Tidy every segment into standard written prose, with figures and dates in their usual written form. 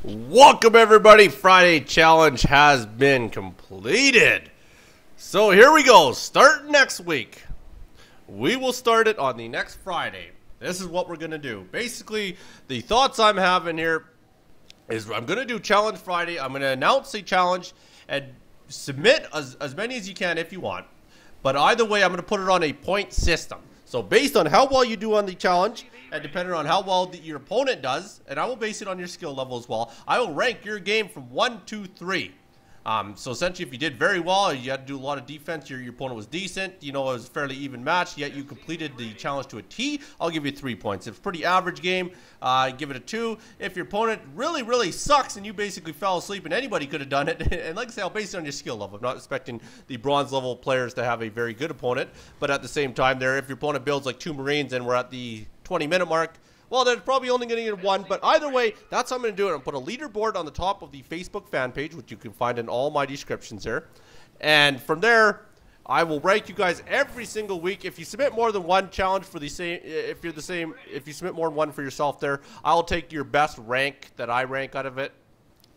Welcome everybody. Friday challenge has been completed. So here we go. Starting next week. We will start it on the next Friday. This is what we're going to do. Basically, the thoughts I'm having here is I'm going to do Challenge Friday. I'm going to announce a challenge and submit as many as you can if you want. But either way, I'm going to put it on a point system. So based on how well you do on the challenge, and depending on how well your opponent does, and I will base it on your skill level as well, I will rank your game from 1 to 3. So essentially, if you did very well, you had to do a lot of defense, your opponent was decent, you know, it was a fairly even match, yet you completed the challenge to a T, I'll give you 3 points. If it's a pretty average game, give it a 2. If your opponent really sucks and you basically fell asleep and anybody could have done it, and like I say, I'll base it on your skill level. I'm not expecting the bronze level players to have a very good opponent, but at the same time there, if your opponent builds like 2 Marines and we're at the 20-minute mark, well, they're probably only going to get 1, but either way, that's how I'm going to do it. I'm going to put a leaderboard on the top of the Facebook fan page, which you can find in all my descriptions there. And from there, I will rank you guys every single week. If you submit more than 1 challenge for the same, if you submit more than 1 for yourself there, I will take your best rank that I rank out of it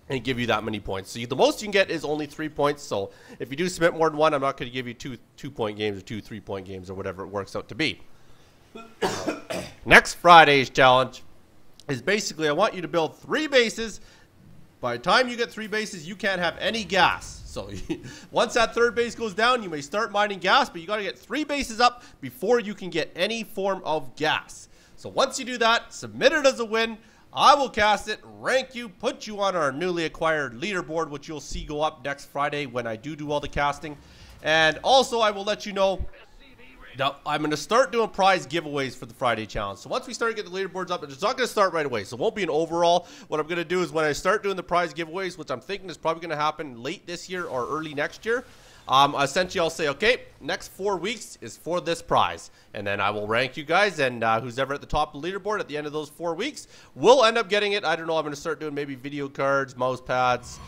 and give you that many points. So the most you can get is only 3 points. So if you do submit more than 1, I'm not going to give you 2-point games or 2 3-point games or whatever it works out to be. Next Friday's challenge is basically I want you to build 3 bases. By the time you get 3 bases, you can't have any gas. So once that 3rd base goes down, you may start mining gas, but you got to get 3 bases up before you can get any form of gas. So once you do that, submit it as a win. I will cast it, rank you, put you on our newly acquired leaderboard, which you'll see go up next Friday when I do all the casting. And also I will let you know, now, I'm going to start doing prize giveaways for the Friday challenge. So once we start getting the leaderboards up, it's not going to start right away. So it won't be an overall. What I'm going to do is when I start doing the prize giveaways, which I'm thinking is probably going to happen late this year or early next year, essentially I'll say, okay, next 4 weeks is for this prize. And then I will rank you guys, and who's ever at the top of the leaderboard at the end of those 4 weeks will end up getting it. I don't know, I'm going to start doing maybe video cards, mouse pads,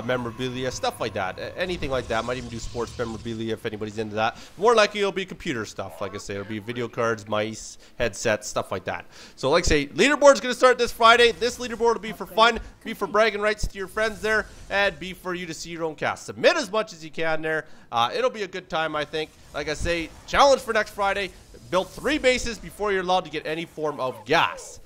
memorabilia, stuff like that. Anything like that. Might even do sports memorabilia if anybody's into that. More likely it'll be computer stuff. Like I say, it'll be video cards, mice, headsets, stuff like that. So like I say, leaderboard's going to start this Friday. This leaderboard will be for fun, be for bragging rights to your friends there, and be for you to see your own cast. Submit as much as you can there. It'll be a good time, I think. Like I say, challenge for next Friday. Build 3 bases before you're allowed to get any form of gas.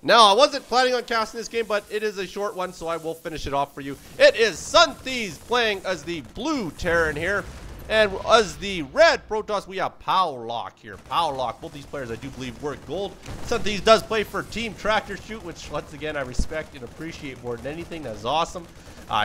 Now, I wasn't planning on casting this game, but it is a short one, so I will finish it off for you. It is Sun Thieves playing as the blue Terran here. And as the red Protoss, we have Powlock here. Powlock, both these players I do believe work gold. Sun Thieves does play for Team Tractorchute, which once again I respect and appreciate more than anything. That's awesome.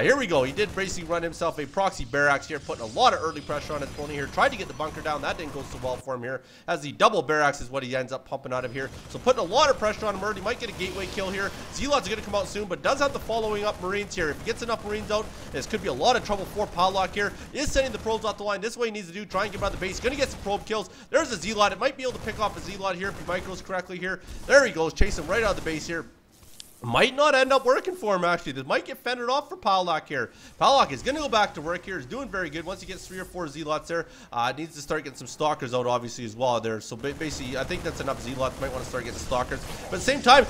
Here we go. He did basically run himself a proxy barracks here, putting a lot of early pressure on his opponent here. Tried to get the bunker down. That didn't go so well for him here, as the double barracks is what he ends up pumping out of here. So putting a lot of pressure on him early. Might get a gateway kill here. Zealots are going to come out soon, but does have the following up Marines here. If he gets enough Marines out, this could be a lot of trouble for Powlock here. Is sending the probes off the line. This is what he needs to do. Try and get by the base. He's going to get some probe kills. There's a Zealot. It might be able to pick off a Zealot here if he micros correctly here. There he goes. Chasing right out of the base here. Might not end up working for him, actually. This might get fended off for Powlock here. Powlock is going to go back to work here. He's doing very good. Once he gets 3 or 4 Zealots there, needs to start getting some Stalkers out, obviously, as well there. So basically, I think that's enough Zealots. Might want to start getting Stalkers. But at the same time,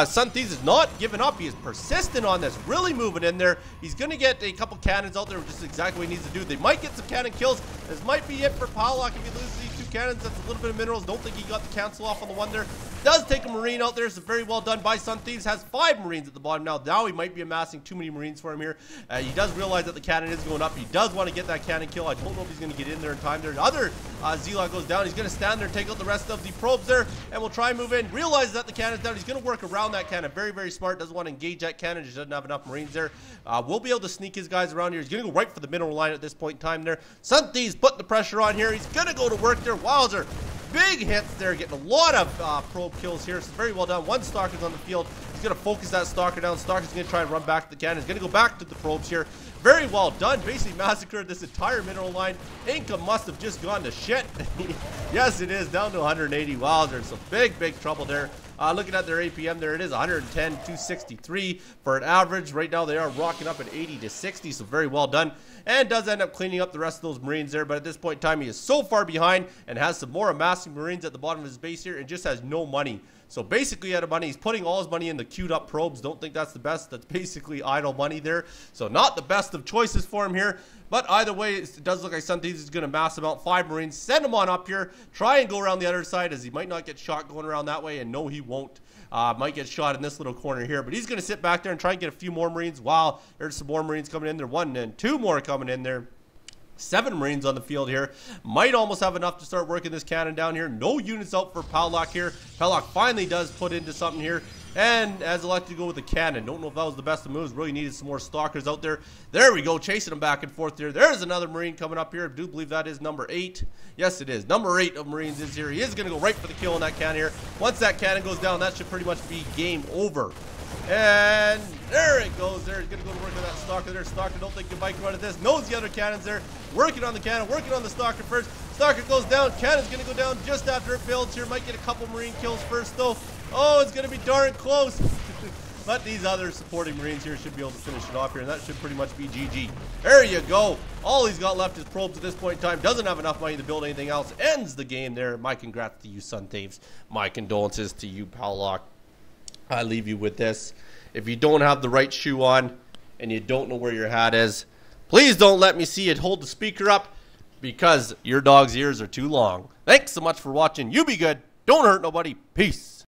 Sun Thieves is not giving up. He is persistent on this. Really moving in there. He's going to get a couple cannons out there, which is exactly what he needs to do. They might get some cannon kills. This might be it for Powlock. If he loses these 2 cannons, that's a little bit of minerals. Don't think he got the cancel off on the one there. Does take a Marine out there. It's very well done by Sun Thieves. Has 5 Marines at the bottom now. Now he might be amassing too many Marines for him here. He does realize that the cannon is going up. He does want to get that cannon kill. I don't know if he's going to get in there in time there. Another Zealot goes down. He's going to stand there and take out the rest of the probes there, and we'll try and move in. Realizes that the cannon's down. He's going to work around that cannon. Very smart. Doesn't want to engage that cannon. Just doesn't have enough Marines there. We'll be able to sneak his guys around here. He's going to go right for the mineral line at this point in time there. Sun Thieves putting the pressure on here. He's going to go to work there. Wowzer. Big hits there, getting a lot of probe kills here. So very well done. 1 Stalker's on the field. He's going to focus that Stalker down. Stalker's going to try and run back to the cannon. He's going to go back to the probes here. Very well done. Basically massacred this entire mineral line. Income must have just gone to shit. Yes, it is. Down to 180. Wow, there's some big trouble there. Looking at their APM, there it is, 110, 263 for an average. Right now they are rocking up at 80 to 60, so very well done. And does end up cleaning up the rest of those Marines there, but at this point in time, he is so far behind and has some more amassing Marines at the bottom of his base here and just has no money. So basically out of money, he's putting all his money in the queued up probes. Don't think that's the best. That's basically idle money there. So not the best of choices for him here. But either way, it does look like Sun Thieves is going to mass him out. 5 Marines, send him on up here. Try and go around the other side, as he might not get shot going around that way. And no, he won't. Might get shot in this little corner here. But he's going to sit back there and try and get a few more Marines. Wow, there's some more Marines coming in there. 1 and 2 more coming in there. 7 Marines on the field here. Might almost have enough to start working this cannon down here. No units out for Palak here. Palak finally does put into something here. And has elected to go with the cannon. Don't know if that was the best of moves. Really needed some more stalkers out there. There we go. Chasing them back and forth here. There's another Marine coming up here. I do believe that is number 8. Yes, it is. Number 8 of Marines is here. He is going to go right for the kill on that cannon here. Once that cannon goes down, that should pretty much be game over. And there it goes. There, he's going to go to work on that stalker there. Stalker, don't think you might come out of this. Knows the other cannons there. Working on the cannon, working on the stalker first. Stalker goes down. Cannon's going to go down just after it builds here. Might get a couple Marine kills first, though. Oh, it's going to be darn close. But these other supporting Marines here should be able to finish it off here, and that should pretty much be GG. There you go. All he's got left is probes at this point in time. Doesn't have enough money to build anything else. Ends the game there. My congrats to you, Sun Thieves. My condolences to you, Palak. I leave you with this. If you don't have the right shoe on and you don't know where your hat is, please don't let me see it. Hold the speaker up, because your dog's ears are too long. Thanks so much for watching. You be good. Don't hurt nobody. Peace.